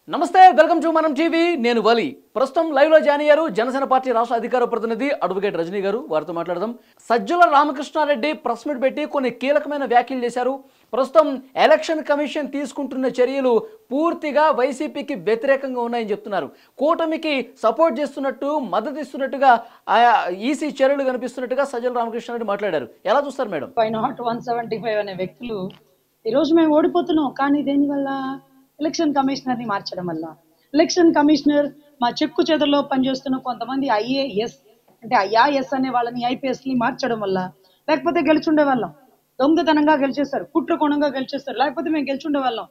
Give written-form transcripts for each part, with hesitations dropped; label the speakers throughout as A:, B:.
A: నమస్తే, welcome to మనం TV. నేను వలి. ప్రస్తుతం లైవ్ లో జాయిన్ అయ్యారు జనసేన పార్టీ రాష్ట్ర అధికార ప్రతినిధి అడ్వకేట్ రజనీ గారు. వారితో మాట్లాడదాం. సజ్జల రామకృష్ణారెడ్డి ప్రెస్ మీట్ పెట్టి కొన్ని కీలకమైన వ్యాఖ్యలు చేశారు. ప్రస్తుతం ఎలక్షన్ కమిషన్ తీసుకుంటున్న చర్యలు పూర్తిగా వైసీపీకి వ్యతిరేకంగా ఉన్నాయని చెప్తున్నారు. కూటమికి సపోర్ట్ చేస్తున్నట్టు, మద్దతు ఇస్తున్నట్టుగా ఆయా ఈసీ చర్యలు కనిపిస్తున్నట్టుగా సజ్జల రామకృష్ణారెడ్డి మాట్లాడారు. ఎలా చూస్తారు మేడం?
B: 175 అనే వ్యక్తులు ఈరోజు మేము ఓడిపోతున్నాం, కానీ దేనివల్ల? ఎలక్షన్ కమిషనర్ ని మార్చడం వల్ల. ఎలక్షన్ కమిషనర్ మా చెక్కు చెదలో పనిచేస్తున్న కొంతమంది ఐఏఎస్ అంటే ఐఆర్ఎస్ అనే వాళ్ళని ఐపీఎస్ ని మార్చడం వల్ల, లేకపోతే గెలిచుండే వాళ్ళం. దొంగతనంగా గెలిచేస్తారు, కుట్రకోణంగా గెలిచేస్తారు, లేకపోతే మేము గెలిచుండే వాళ్ళం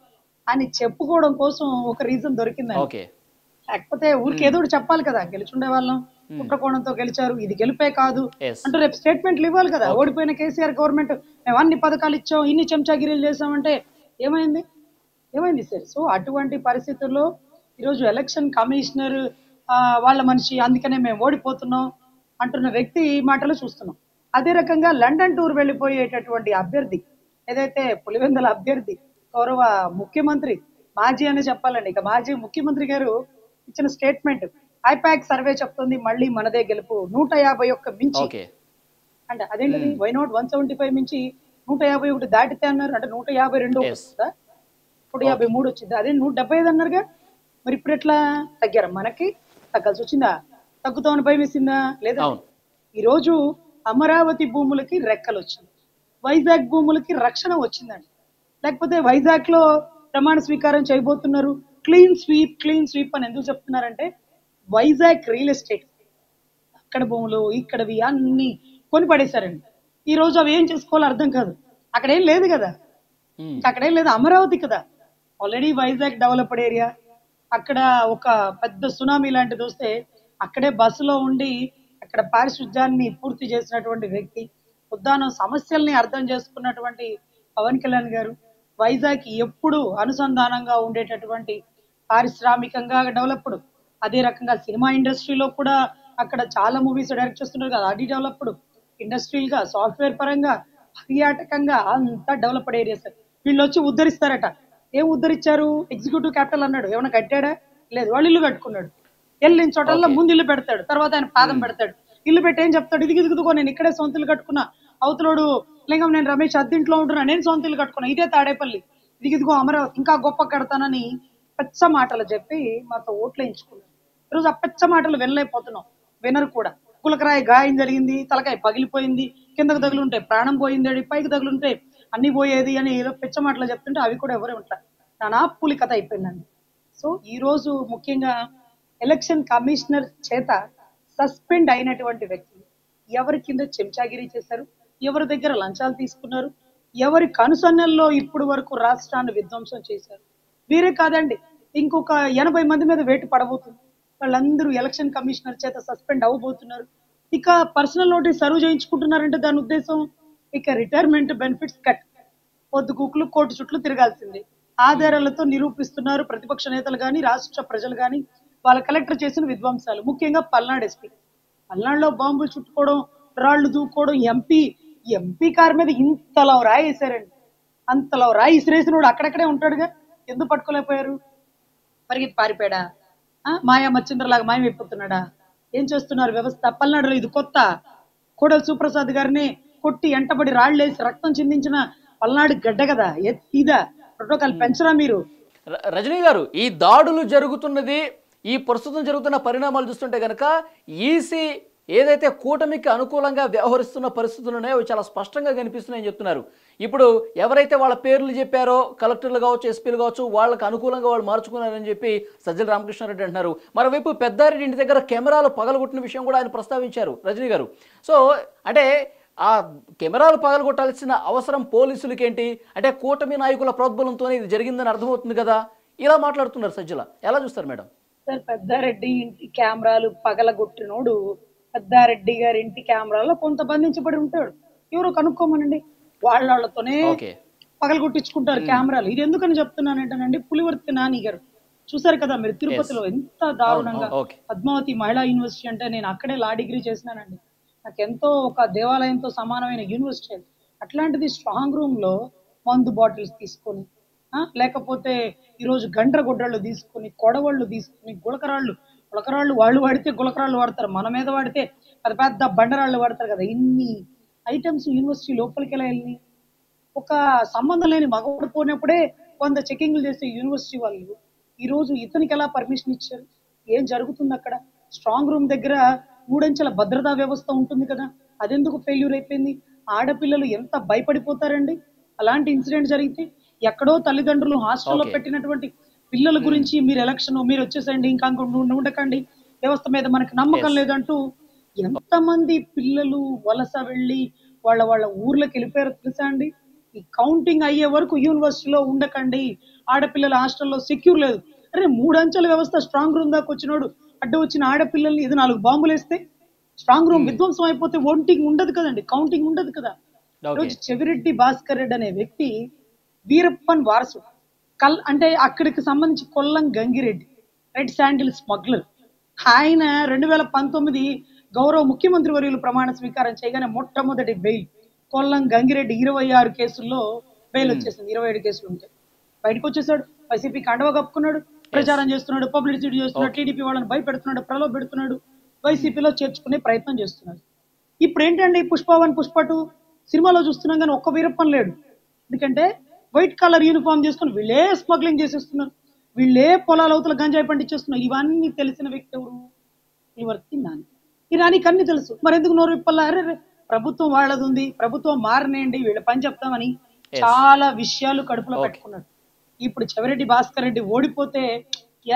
B: అని చెప్పుకోవడం కోసం ఒక రీజన్ దొరికిందండి. లేకపోతే ఊరికి ఏదో చెప్పాలి కదా, గెలిచుండే వాళ్ళం, కుట్రకోణంతో గెలిచారు, ఇది గెలిపే కాదు అంటూ రేపు స్టేట్మెంట్లు ఇవ్వాలి కదా. ఓడిపోయిన కేసీఆర్ గవర్నమెంట్ మేము అన్ని పథకాలు ఇచ్చాం, ఇన్ని చెంచాగిరీలు చేసామంటే ఏమైంది సార్? సో అటువంటి పరిస్థితుల్లో ఈరోజు ఎలక్షన్ కమిషనర్ వాళ్ళ మనిషి, అందుకనే మేము ఓడిపోతున్నాం అంటున్న వ్యక్తి మాటలు చూస్తున్నాం. అదే రకంగా లండన్ టూర్ వెళ్ళిపోయేటటువంటి అభ్యర్థి, ఏదైతే పులివెందుల అభ్యర్థి, గౌరవ ముఖ్యమంత్రి, మాజీ అని చెప్పాలండి, ఇక మాజీ ముఖ్యమంత్రి గారు ఇచ్చిన స్టేట్మెంట్, ఐపాక్ సర్వే చెప్తుంది మళ్ళీ మనదే గెలుపు, 151 మించి అంటే అదేంటిది, వైనాట్ 175 మించి 151 దాటితే అన్నారు, అంటే 152 వస్తుందా, 153 వచ్చింది, అదే 175 అన్నారుగా. మరి ఇప్పుడు ఎట్లా తగ్గారు? మనకి తగ్గాల్సి వచ్చిందా? తగ్గుతామని భయం వేసిందా? లేదా? ఈరోజు అమరావతి భూములకి రెక్కలు వచ్చింది, వైజాగ్ భూములకి రక్షణ వచ్చిందండి. లేకపోతే వైజాగ్ లో ప్రమాణ స్వీకారం చేయబోతున్నారు. క్లీన్ స్వీప్ అని ఎందుకు చెప్తున్నారంటే, వైజాగ్ రియల్ ఎస్టేట్, అక్కడ భూములు ఇక్కడవి అన్ని కొని పడేశారండి. ఈ రోజు అవి ఏం చేసుకోవాలో అర్థం కాదు. అక్కడేం లేదు కదా, అక్కడేం లేదు, అమరావతి కదా. ఆల్రెడీ వైజాగ్ డెవలప్డ్ ఏరియా, అక్కడ ఒక పెద్ద సునామీ లాంటిది వస్తే అక్కడే బస్సులో ఉండి అక్కడ పారిశుద్ధ్యాన్ని పూర్తి చేసినటువంటి వ్యక్తి, ఉద్దానం సమస్యల్ని అర్థం చేసుకున్నటువంటి పవన్ కళ్యాణ్ గారు, వైజాగ్ ఎప్పుడు అనుసంధానంగా ఉండేటటువంటి పారిశ్రామికంగా డెవలప్డ్, అదే రకంగా సినిమా ఇండస్ట్రీలో కూడా అక్కడ చాలా మూవీస్ డైరెక్ట్ చేస్తున్నారు కదా, అది డెవలప్డ్, ఇండస్ట్రియల్ గా, సాఫ్ట్వేర్ పరంగా, పర్యాటకంగా అంతా డెవలప్డ్ ఏరియాస్. వీళ్ళు వచ్చి ఉద్ధరిస్తారట. ఏం ఉద్ధరించారు? ఎగ్జిక్యూటివ్ క్యాపిటల్ అన్నాడు, ఏమైనా కట్టాడా? లేదు, వాళ్ళు ఇల్లు కట్టుకున్నాడు. వెళ్ళిన చోటల్లో ముందు ఇల్లు పెడతాడు, తర్వాత ఆయన పాదం పెడతాడు. ఇల్లు పెట్టి ఏం చెప్తాడు, ఇదిగిదిగుదుకో నేను ఇక్కడే సొంత ఇల్లు కట్టుకున్నా, అవతలోడు లింగం నేను రమేష్ అద్దెంట్లో ఉంటున్నా, నేను సొంత ఇల్లు కట్టుకున్నా, ఇదే తాడేపల్లి, ఇదిగిదిగో అమరావతి ఇంకా గొప్ప కడతానని పెచ్చ మాటలు చెప్పి మాతో ఓట్లు వేయించుకున్నాడు. ఈరోజు ఆ పెచ్చ మాటలు వినలేకపోతున్నాం, వినరు కూడా. కులకరాయ గాయం జరిగింది, తలకాయ పగిలిపోయింది, కిందకు తగులుంటే ప్రాణం పోయింది, పైకి తగులుంటే అన్ని పోయేది అని ఏదో పిచ్చ మాటలు చెప్తుంటే అవి కూడా ఎవరే ఉంటారు. నానా పులి కథ అయిపోయిందండి. సో ఈ రోజు ముఖ్యంగా ఎలక్షన్ కమిషనర్ చేత సస్పెండ్ అయినటువంటి వ్యక్తులు ఎవరి కింద చెంచాగిరి చేశారు, ఎవరి దగ్గర లంచాలు తీసుకున్నారు, ఎవరి కనుసన్నల్లో ఇప్పుడు వరకు రాష్ట్రాన్ని విధ్వంసం చేశారు, వీరే కాదండి, ఇంకొక 80 మంది మీద వేటు పడబోతుంది. వాళ్ళందరూ ఎలక్షన్ కమిషనర్ చేత సస్పెండ్ అవ్వబోతున్నారు. ఇక పర్సనల్ నోటీస్ సర్వ్ చేయించుకుంటున్నారంటే దాని ఉద్దేశం ఇక రిటైర్మెంట్ బెనిఫిట్స్ కట్, పొద్దుగుకులు కోటి చుట్లు తిరగాల్సిందే. ఆధారాలతో నిరూపిస్తున్నారు ప్రతిపక్ష నేతలు కానీ, రాష్ట్ర ప్రజలు కానీ, వాళ్ళ కలెక్టర్ చేసిన విధ్వంసాలు. ముఖ్యంగా పల్నాడు ఎస్పీ, పల్నాడులో బాంబులు చుట్టుకోవడం, రాళ్లు దూకోవడం, ఎంపీ కారు మీద ఇంతలో రాయి వేసారండి. అంతలో రాయి ఇసిరేసినోడు అక్కడక్కడే ఉంటాడుగా, ఎందుకు పట్టుకోలేకపోయారు? పరిగెత్తి పారిపోయాడా? మాయా మచ్చింద్రలాగా మాయమైపోతున్నాడా? ఏం చేస్తున్నారు వ్యవస్థ? పల్నాడులో ఇది కొత్త. కోడెల సుప్రసాద్ గారిని కొట్టి ఎంటబడి రాళ్లేసి రక్తం చిందించిన పల్నాడు గడ్డ కదా, ఇదా ప్రోటోకాల్ పెంచరా మీరు?
A: రజనీ గారు, ఈ దాడులు జరుగుతున్నది, ఈ ప్రస్తుతం జరుగుతున్న పరిణామాలు చూస్తుంటే కనుక ఈసీ ఏదైతే కూటమికి అనుకూలంగా వ్యవహరిస్తున్న పరిస్థితులు ఉన్నాయో అవి చాలా స్పష్టంగా కనిపిస్తున్నాయని చెప్తున్నారు. ఇప్పుడు ఎవరైతే వాళ్ళ పేర్లు చెప్పారో, కలెక్టర్లు కావచ్చు, ఎస్పీలు కావచ్చు, వాళ్ళకి అనుకూలంగా వాళ్ళు మార్చుకున్నారని చెప్పి సజ్జల రామకృష్ణారెడ్డి అంటున్నారు. మరోవైపు పెద్దారెడ్డి ఇంటి దగ్గర కెమెరాలు పగలగొట్టిన విషయం కూడా ఆయన ప్రస్తావించారు రజనీ గారు. సో అంటే ఆ కెమెరాలు పగలగొట్టాల్సిన అవసరం పోలీసులకి ఏంటి? అంటే కూటమి నాయకుల ప్రోద్బలంతోనే ఇది జరిగిందని అర్థమవుతుంది కదా. ఇలా మాట్లాడుతున్నారు సజ్జల. ఎలా చూస్తారు మేడం?
B: సార్, పెద్దారెడ్డి ఇంటి కెమెరాలు పగలగొట్టినోడు పెద్దారెడ్డి గారి ఇంటి కెమెరాలో కొంత బంధించబడి ఉంటాడు. ఎవరో కనుక్కోమనండి, వాళ్ళతోనే పగలగొట్టించుకుంటారు కెమెరాలు. ఇది ఎందుకని చెప్తున్నానంటేనండి, పులివర్తి నాని గారు చూసారు కదా మీరు, తిరుపతిలో ఎంత దారుణంగా, పద్మావతి మహిళా యూనివర్సిటీ అంటే నేను అక్కడే లా డిగ్రీ చేసినానండి, నాకెంతో ఒక దేవాలయంతో సమానమైన యూనివర్సిటీ. అట్లాంటిది స్ట్రాంగ్ రూమ్ లో మందు బాటిల్స్ తీసుకొని లేకపోతే ఈరోజు గండ్రగొడ్డళ్ళు తీసుకుని కొడవళ్ళు తీసుకుని గులకరాళ్ళు వాళ్ళు వాడితే గులకరాళ్ళు వాడతారు, మన మీద వాడితే పెద్ద పెద్ద బండరాళ్ళు వాడతారు కదా. ఇన్ని ఐటమ్స్ యూనివర్సిటీ లోపలికి ఎలా వెళ్ళి ఒక సంబంధం లేని మగవాడు పోయినప్పుడే కొంత చెకింగ్లు చేసే యూనివర్సిటీ వాళ్ళు ఈ రోజు ఇతనికి ఎలా పర్మిషన్ ఇచ్చారు? ఏం జరుగుతుంది అక్కడ? స్ట్రాంగ్ రూమ్ దగ్గర 3 అంచెల భద్రతా వ్యవస్థ ఉంటుంది కదా, అదెందుకు ఫెయిల్యూర్ అయిపోయింది? ఆడపిల్లలు ఎంత భయపడిపోతారండి అలాంటి ఇన్సిడెంట్ జరిగితే. ఎక్కడో తల్లిదండ్రులు హాస్టల్లో పెట్టినటువంటి పిల్లల గురించి మీరు ఎలక్షన్ మీరు వచ్చేసండి ఇంకా ఉండకండి, వ్యవస్థ మీద మనకి నమ్మకం లేదంటూ ఎంతమంది పిల్లలు వలస వెళ్ళి వాళ్ళ ఊర్లోకి వెళ్ళిపోయారో తెలుసా అండి? ఈ కౌంటింగ్ అయ్యే వరకు యూనివర్సిటీలో ఉండకండి, ఆడపిల్లల హాస్టల్లో సెక్యూర్ లేదు. అరే 3 అంచెల వ్యవస్థ స్ట్రాంగ్ రూమ్ దాకా వచ్చినోడు అడ్డు వచ్చిన ఆడపిల్లల్ని ఇది 4 బాంబులు వేస్తే స్ట్రాంగ్ రూమ్ విధ్వంసం అయిపోతే ఓటింగ్ ఉండదు కదండి, కౌంటింగ్ ఉండదు కదా. రోజు చెవిరెడ్డి భాస్కర్ రెడ్డి అనే వ్యక్తి వీరప్పన్ వారసుడు. అంటే అక్కడికి సంబంధించి Kollam Gangireddy red sandal smuggler. ఆయన 2019 గౌరవ ముఖ్యమంత్రి వర్యులు ప్రమాణ స్వీకారం చేయగానే మొట్టమొదటి బెయిల్ కొల్లం గంగిరెడ్డి 26 కేసుల్లో బెయిల్ వచ్చేసింది. 27 కేసులు ఉంటాయి, బయటకు వచ్చేసాడు. వైసీపీ కండవ కప్పుకున్నాడు, ప్రచారం చేస్తున్నాడు, పబ్లిసిటీ చేస్తున్నాడు, టీడీపీ వాళ్ళని భయపెడుతున్నాడు, ప్రలోభ పెడుతున్నాడు, వైసీపీలో చేర్చుకునే ప్రయత్నం చేస్తున్నాడు. ఇప్పుడు ఏంటండి పుష్ప1 పుష్ప2 సినిమాలో చూస్తున్నాం కానీ ఒక్క వీరప్పన్ లేడు. ఎందుకంటే వైట్ కలర్ యూనిఫామ్ చేసుకుని వీళ్ళే స్మగ్లింగ్ చేసేస్తున్నారు, వీళ్ళే పొలాల అవతల గంజాయి పండించేస్తున్నారు. ఇవన్నీ తెలిసిన వ్యక్తి ఎవరు? పులివర్తి నాని. ఈ నానికి అన్ని తెలుసు, మరి ఎందుకు నోరు విప్పల్లా? అరే ప్రభుత్వం వాళ్ళది ఉంది, ప్రభుత్వం మారనేయండి, వీళ్ళ పని చెప్తామని చాలా విషయాలు కడుపులో పెట్టుకున్నాడు. ఇప్పుడు చెవిరెడ్డి భాస్కర్ రెడ్డి ఓడిపోతే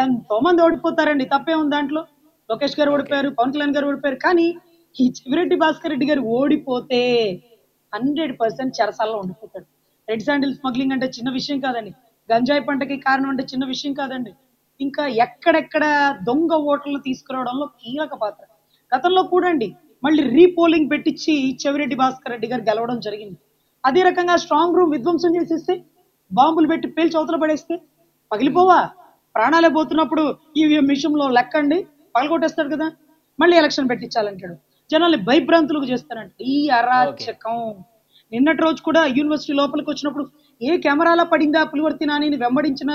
B: ఎంతో మంది ఓడిపోతారండి, తప్పే ఉంది దాంట్లో. లోకేష్ గారు ఓడిపోయారు, పవన్ కళ్యాణ్ గారు ఓడిపోయారు, కానీ ఈ చెవిరెడ్డి భాస్కర్ రెడ్డి గారు ఓడిపోతే 100% చెరసాల్లో ఉండిపోతాడు. రెడ్ శాండిల్ స్మగ్లింగ్ అంటే చిన్న విషయం కాదండి, గంజాయి పంటకి కారణం అంటే చిన్న విషయం కాదండి. ఇంకా ఎక్కడెక్కడ దొంగ ఓట్లను తీసుకురావడంలో కీలక పాత్ర. గతంలో కూడా అండి మళ్ళీ రీపోలింగ్ పెట్టించి చెవిరెడ్డి భాస్కర్ రెడ్డి గారు గెలవడం జరిగింది. అదే రకంగా స్ట్రాంగ్ రూమ్ విధ్వంసం చేసేస్తే, బాంబులు పెట్టి పేల్చి అవతల పడేస్తే పగిలిపోవా? ప్రాణాలే పోతున్నప్పుడు ఈవీఎం విషయంలో లెక్కండి పగలగొట్టేస్తాడు కదా, మళ్ళీ ఎలక్షన్ పెట్టించాలంటాడు, జనాల్ని భయభ్రాంతులకు చేస్తానంట. ఈ అరాచకం. నిన్నటి రోజు కూడా యూనివర్సిటీ లోపలికి వచ్చినప్పుడు ఏ కెమెరాలో పడిందా పులివర్తి నానిని వెంబడించిన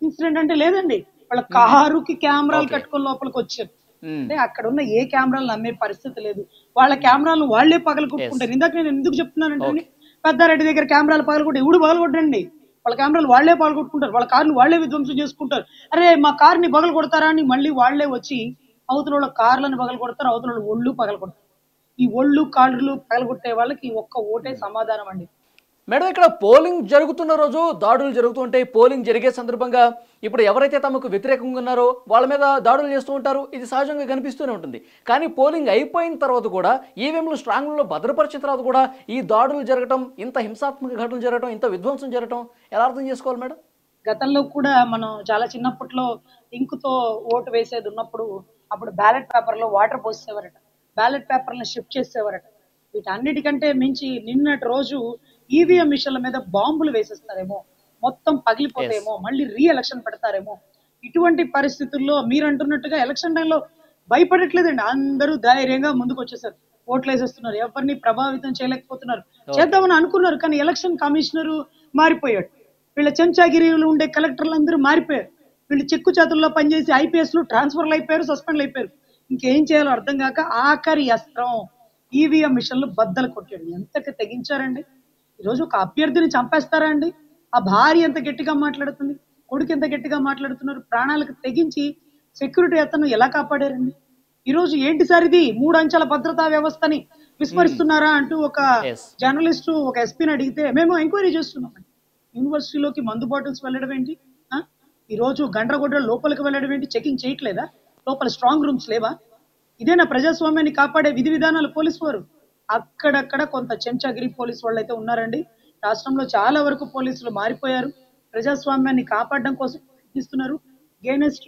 B: ఇన్సిడెంట్ అంటే లేదండి, వాళ్ళ కారుకి కెమెరాలు కట్టుకొని లోపలికి వచ్చారు. అంటే అక్కడ ఉన్న ఏ కెమెరాలు నమ్మే పరిస్థితి లేదు, వాళ్ళ కెమెరాలు వాళ్లే పగలు కొట్టుకుంటారు. ఇందాక నేను ఎందుకు చెప్తున్నానంటే పెద్దారెడ్డి దగ్గర కెమెరాలు పగలగొట్టి ఎవడు పగలగొట్టండి, వాళ్ళ కెమెరాలు వాళ్లే పగలగొట్టుకుంటారు, వాళ్ళ కార్లు వాళ్లే విధ్వంసం చేసుకుంటారు. అరే మా కార్ని పగలు కొడతారా అని మళ్ళీ వాళ్లే వచ్చి అవతల కార్లను పగలు కొడతారు, అవతల ఒళ్ళు పగలు కొడతారు. ఈ ఒళ్ళు కాళ్ళు పగలగొట్టే వాళ్ళకి ఒక్క ఓటే సమాధానం అండి.
A: మేడం, ఇక్కడ పోలింగ్ జరుగుతున్న రోజు దాడులు జరుగుతుంటాయి. పోలింగ్ జరిగే సందర్భంగా ఇప్పుడు ఎవరైతే తమకు వ్యతిరేకంగా ఉన్నారో వాళ్ళ మీద దాడులు చేస్తూ ఉంటారు, ఇది సహజంగా కనిపిస్తూనే ఉంటుంది. కానీ పోలింగ్ అయిపోయిన తర్వాత కూడా ఈవీఎంలు స్ట్రాంగ్లో భద్రపరిచిన తర్వాత కూడా ఈ దాడులు జరగటం, ఇంత హింసాత్మక ఘటనలు జరగటం, ఇంత విధ్వంసం జరగటం ఎలా అర్థం చేసుకోవాలి మేడం?
B: గతంలో కూడా మనం చాలా చిన్నప్పట్లో ఇంకుతో ఓటు వేసేది ఉన్నప్పుడు అప్పుడు బ్యాలెట్ పేపర్లో వాటర్ పోసేవారట, బ్యాలెట్ పేపర్లను షిఫ్ట్ చేసేవారట. వీటన్నిటికంటే మించి నిన్నటి రోజు ఈవీఎం మిషన్ల మీద బాంబులు వేసేస్తారేమో, మొత్తం పగిలిపోతేమో, మళ్ళీ రీ ఎలక్షన్ పెడతారేమో. ఇటువంటి పరిస్థితుల్లో మీరు అంటున్నట్టుగా ఎలక్షన్ టైంలో భయపడట్లేదండి, అందరూ ధైర్యంగా ముందుకు వచ్చేసారు, ఓట్లు వేసేస్తున్నారు, ఎవరిని ప్రభావితం చేయలేకపోతున్నారు. చేద్దామని అనుకున్నారు, కానీ ఎలక్షన్ కమిషనరు మారిపోయాడు, వీళ్ళ చెంచాగిరిలో ఉండే కలెక్టర్లు అందరూ మారిపోయారు, వీళ్ళు చెక్కు చేతుల్లో పనిచేసి ఐపీఎస్లు ట్రాన్స్ఫర్లు అయిపోయారు, సస్పెండ్లు అయిపోయారు. ఇంకేం చేయాలో అర్థం కాక ఆఖరి అస్త్రం ఈవీఎం మిషన్లు బద్దలు కొట్టాడు. ఎంతకి తెగించారండి? ఈరోజు ఒక అభ్యర్థిని చంపేస్తారా అండి? ఆ భార్య ఎంత గట్టిగా మాట్లాడుతుంది, కొడుకు ఎంత గట్టిగా మాట్లాడుతున్నారు, ప్రాణాలకు తెగించి సెక్యూరిటీ అతను ఎలా కాపాడారండి? ఈరోజు ఏంటి సార్ ఇది 3 అంచెల భద్రతా వ్యవస్థని విస్మరిస్తున్నారా అంటూ ఒక జర్నలిస్టు ఒక ఎస్పీని అడిగితే మేము ఎంక్వైరీ చేస్తున్నామండి, యూనివర్సిటీలోకి మందు బాటిల్స్ వెళ్ళడం ఏంటి, ఈరోజు గండ్రగొడ్డ లోపలికి వెళ్ళడం ఏంటి, చెకింగ్ చేయట్లేదా, లోపల స్ట్రాంగ్ రూమ్స్ లేవా? ఇదేనా ప్రజాస్వామ్యాన్ని కాపాడే విధి విధానాలు పోలీసు వారు? అక్కడక్కడ కొంత చెంచాగిరి పోలీసు వాళ్ళు అయితే ఉన్నారండి. రాష్ట్రంలో చాలా వరకు పోలీసులు మారిపోయారు, ప్రజాస్వామ్యాన్ని కాపాడడం కోసం ఇస్తున్నారు. గేనెస్ట్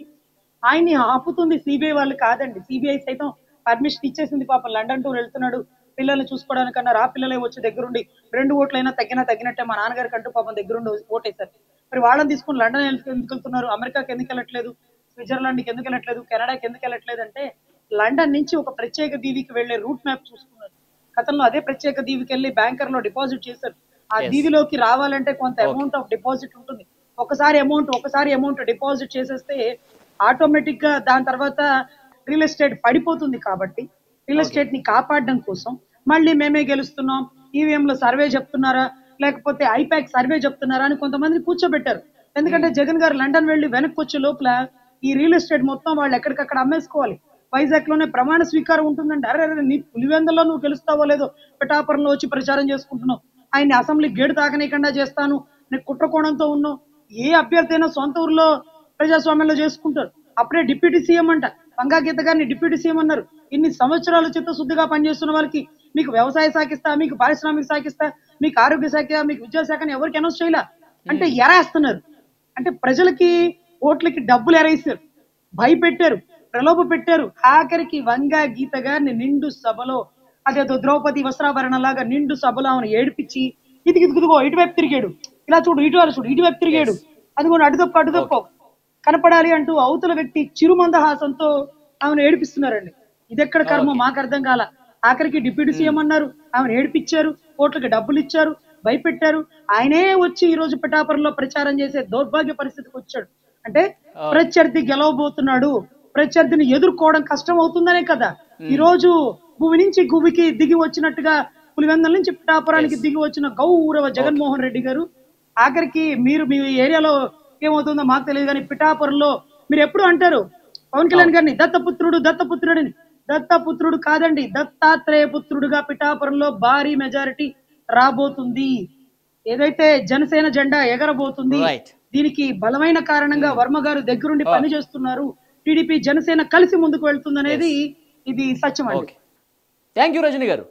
B: ఆయన్ని ఆపుతుంది సిబిఐ వాళ్ళు కాదండి, సిబిఐ సైతం పర్మిషన్ ఇచ్చేసింది. పాపం లండన్ టూర్ వెళ్తున్నాడు, పిల్లల్ని చూసుకోవడానికన్నా ఆ పిల్లలే వచ్చి దగ్గరుండి 2 ఓట్లైనా తగ్గినట్టే మా నాన్నగారికి అంటూ పాపం దగ్గరుండి ఓటేశారు. మరి వాళ్ళని తీసుకుని లండన్ ఎందుకు వెళ్తున్నారు, అమెరికాకి ఎందుకు వెళ్ళట్లేదు, స్విట్జర్లాండ్కి ఎందుకు వెళ్ళట్లేదు, కెనడాకి ఎందుకు వెళ్ళట్లేదు అంటే లండన్ నుంచి ఒక ప్రత్యేక దీవికి వెళ్లే రూట్ మ్యాప్ చూసుకున్నారు. గతంలో అదే ప్రత్యేక దీవికి వెళ్ళి బ్యాంకర్ లో డిపాజిట్ చేశారు. ఆ దీవిలోకి రావాలంటే కొంత అమౌంట్ ఆఫ్ డిపాజిట్ ఉంటుంది, ఒకసారి అమౌంట్ డిపాజిట్ చేసేస్తే ఆటోమేటిక్ గా దాని తర్వాత రియల్ ఎస్టేట్ పడిపోతుంది. కాబట్టి రియల్ ఎస్టేట్ ని కాపాడడం కోసం మళ్ళీ మేమే గెలుస్తున్నాం, ఈవీఎం లో సర్వే చెప్తున్నారా లేకపోతే ఐపాక్ సర్వే చెప్తున్నారా అని కొంతమంది కూర్చోబెట్టారు. ఎందుకంటే జగన్ గారు లండన్ వెళ్లి వెనక్కి వచ్చే లోపల ఈ రియల్ ఎస్టేట్ మొత్తం వాళ్ళు ఎక్కడికక్కడ అమ్మేసుకోవాలి. వైజాగ్ లోనే ప్రమాణ స్వీకారం ఉంటుందండి. అరే నీ పులివెందులో నువ్వు గెలుస్తావో లేదో పిఠాపురంలో వచ్చి ప్రచారం చేసుకుంటున్నావు, ఆయన్ని అసెంబ్లీ గేటు తాకనీయకుండా చేస్తాను, నీకు కుట్రకోణంతో ఉన్నావు. ఏ అభ్యర్థి అయినా సొంత ఊర్లో ప్రజాస్వామ్యంలో చేసుకుంటారు. అప్పుడే డిప్యూటీ సీఎం అంట, వంగా గీత గారిని డిప్యూటీ సీఎం అన్నారు. ఇన్ని సంవత్సరాలు చిత్తశుద్ధిగా పనిచేస్తున్న వాళ్ళకి మీకు వ్యవసాయ శాఖ ఇస్తా, మీకు పారిశ్రామిక శాఖ ఇస్తా, మీకు ఆరోగ్య శాఖ, మీకు విద్యాశాఖని ఎవరికి అనౌన్స్ చేయలే అంటే ఎరేస్తున్నారు. అంటే ప్రజలకి ఓట్లకి డబ్బులు ఎరేసారు, భయపెట్టారు, ప్రలోభ పెట్టారు. ఆఖరికి వంగా గీత గారిని నిండు సభలో అదేదో ద్రౌపది వస్త్రాభరణ లాగా నిండు సభలో ఆమెను ఏడిపించి ఇదిగో ఇటువైపు తిరిగాడు, ఇలా చూడు ఇటువైపు తిరిగాడు, అదిగో అడుదొక్క కనపడాలి అంటూ అవతల వ్యక్తి చిరుమందహాసంతో ఆమెను ఏడిపిస్తున్నారండి. ఇదెక్కడ కర్మ మాకు అర్థం కాల. ఆఖరికి డిప్యూటీ సీఎం అన్నారు, ఆమెను ఏడిపించారు, కోట్లకి డబ్బులు ఇచ్చారు, భయపెట్టారు. ఆయనే వచ్చి ఈ రోజు పిఠాపురంలో ప్రచారం చేసే దౌర్భాగ్య పరిస్థితికి వచ్చాడు. అంటే ప్రత్యర్థి గెలవబోతున్నాడు, ప్రత్యర్థిని ఎదుర్కోవడం కష్టం అవుతుందనే కదా ఈ రోజు భూమి నుంచి గుబికి దిగి వచ్చినట్టుగా పులివెందుల నుంచి పిఠాపురానికి దిగి వచ్చిన గౌరవ జగన్మోహన్ రెడ్డి గారు. ఆఖరికి మీరు మీ ఏరియాలో ఏమవుతుందో మాకు తెలియదు కానీ పిఠాపురంలో మీరు ఎప్పుడు అంటారు పవన్ కళ్యాణ్ గారిని దత్తపుత్రుడని. దత్తపుత్రుడు కాదండి, దత్తాత్రేయ పుత్రుడుగా పిఠాపురంలో భారీ మెజారిటీ రాబోతుంది. ఏదైతే జనసేన జెండా ఎగరబోతుంది, దీనికి బలమైన కారణంగా వర్మ గారు దగ్గరుండి పనిచేస్తున్నారు. టీడీపీ జనసేన కలిసి ముందుకు వెళ్తుందనేది ఇది సత్యం అండి.
A: థ్యాంక్ యూ రజని గారు.